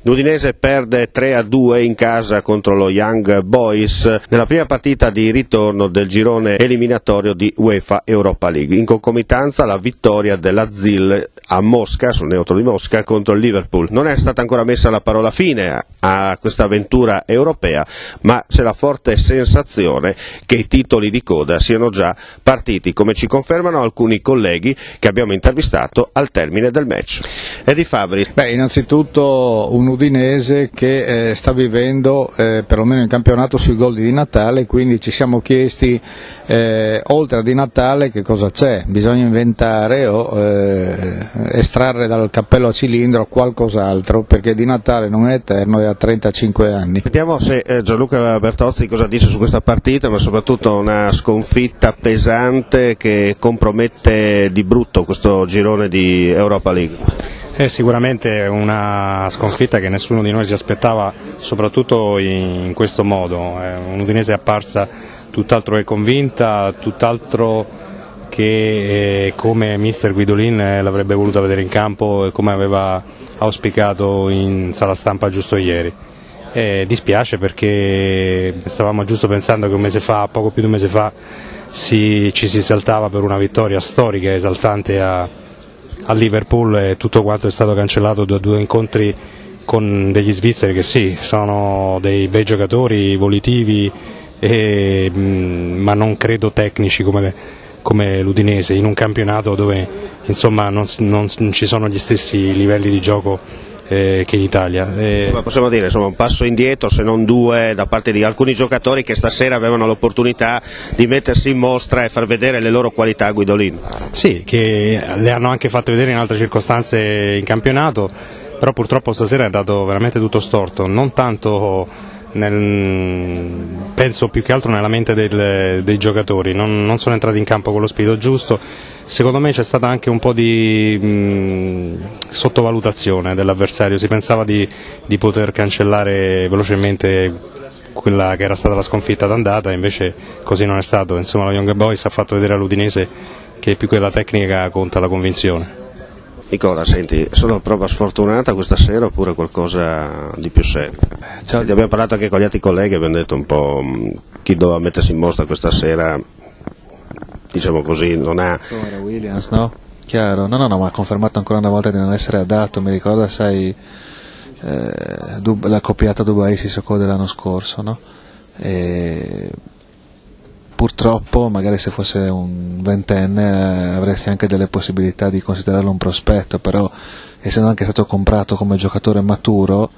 L'Udinese perde 3-2 in casa contro lo Young Boys nella prima partita di ritorno del girone eliminatorio di UEFA Europa League. In concomitanza la vittoria dell'Azil a Mosca, sul neutro di Mosca, contro il Liverpool. Non è stata ancora messa la parola fine a questa avventura europea, ma c'è la forte sensazione che i titoli di coda siano già partiti, come ci confermano alcuni colleghi che abbiamo intervistato al termine del match. Edi Fabri. Innanzitutto un Udinese che sta vivendo perlomeno in campionato sui gol di Natale, quindi ci siamo chiesti oltre a Di Natale che cosa c'è, bisogna inventare o estrarre dal cappello a cilindro qualcos'altro, perché Di Natale non è eterno e ha 35 anni. Vediamo se Gianluca Bertozzi cosa dice su questa partita, ma soprattutto una sconfitta pesante che compromette di brutto questo girone di Europa League. È sicuramente una sconfitta che nessuno di noi si aspettava, soprattutto in questo modo. Un'Udinese apparsa tutt'altro che convinta, tutt'altro che come mister Guidolin l'avrebbe voluta vedere in campo e come aveva auspicato in sala stampa giusto ieri. Dispiace perché stavamo giusto pensando che un mese fa, poco più di un mese fa, ci si esaltava per una vittoria storica e esaltante a Liverpool, e tutto quanto è stato cancellato da due incontri con degli svizzeri che sì, sono dei bei giocatori, volitivi, ma non credo tecnici come l'Udinese, in un campionato dove insomma non ci sono gli stessi livelli di gioco che in Italia. Possiamo dire un passo indietro, se non due, da parte di alcuni giocatori che stasera avevano l'opportunità di mettersi in mostra e far vedere le loro qualità a Guidolin. Sì, che le hanno anche fatte vedere in altre circostanze in campionato, però purtroppo stasera è dato veramente tutto storto, non tanto penso più che altro nella mente dei giocatori, non sono entrati in campo con lo spirito giusto. Secondo me c'è stata anche un po' di sottovalutazione dell'avversario, si pensava di poter cancellare velocemente quella che era stata la sconfitta d'andata, invece così non è stato. Insomma, lo Young Boys ha fatto vedere all'Udinese che più che la tecnica conta la convinzione. Nicola, senti, solo prova sfortunata questa sera oppure qualcosa di più serio? Abbiamo parlato anche con gli altri colleghi, abbiamo detto un po' chi doveva mettersi in mostra questa sera, diciamo così, non ha... Era Williams, no? Chiaro, no, ma ha confermato ancora una volta di non essere adatto, mi ricorda, sai, la coppiata Dubai-Sissoko dell'anno scorso, no? Purtroppo magari se fosse un ventenne avresti anche delle possibilità di considerarlo un prospetto, però essendo anche stato comprato come giocatore maturo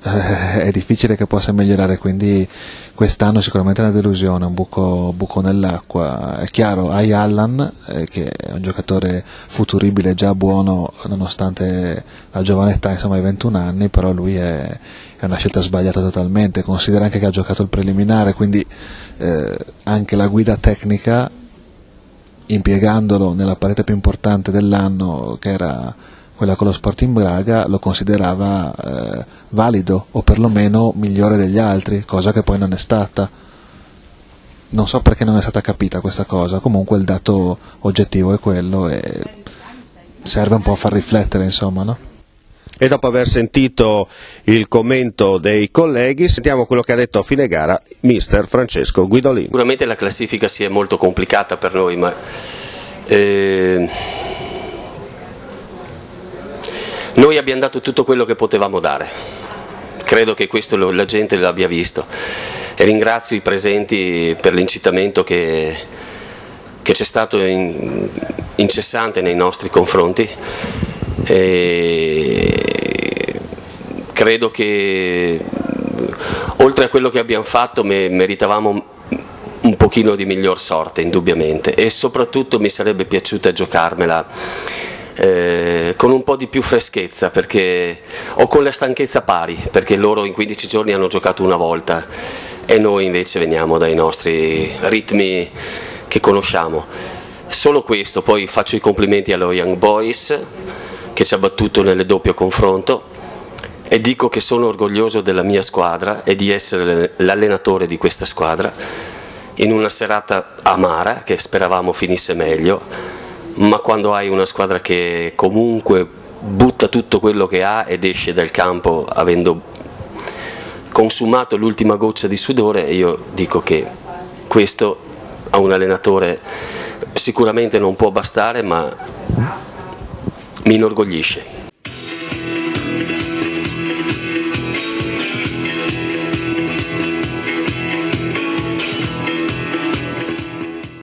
è difficile che possa migliorare, quindi quest'anno sicuramente è una delusione, un buco nell'acqua. È chiaro, hai Allan che è un giocatore futuribile, già buono nonostante la giovane età, insomma ai 21 anni, però lui è una scelta sbagliata totalmente, considera anche che ha giocato il preliminare, quindi anche la guida tecnica, impiegandolo nella parete più importante dell'anno, che era quella con lo Sporting Braga, lo considerava valido o perlomeno migliore degli altri, cosa che poi non è stata. Non so perché non è stata capita questa cosa, comunque il dato oggettivo è quello e serve un po' a far riflettere, insomma, no? E dopo aver sentito il commento dei colleghi, sentiamo quello che ha detto a fine gara mister Francesco Guidolin. Sicuramente la classifica si è molto complicata per noi, ma noi abbiamo dato tutto quello che potevamo dare, credo che questo la gente l'abbia visto, e ringrazio i presenti per l'incitamento che c'è stato incessante nei nostri confronti. Credo che oltre a quello che abbiamo fatto meritavamo un pochino di miglior sorte, indubbiamente, e soprattutto mi sarebbe piaciuta giocarmela con un po' di più freschezza, o con la stanchezza pari, perché loro in 15 giorni hanno giocato una volta e noi invece veniamo dai nostri ritmi che conosciamo. Solo questo, poi faccio i complimenti allo Young Boys che ci ha battuto nel doppio confronto, e dico che sono orgoglioso della mia squadra e di essere l'allenatore di questa squadra in una serata amara che speravamo finisse meglio, ma quando hai una squadra che comunque butta tutto quello che ha ed esce dal campo avendo consumato l'ultima goccia di sudore, e io dico che questo a un allenatore sicuramente non può bastare, ma mi inorgoglisce.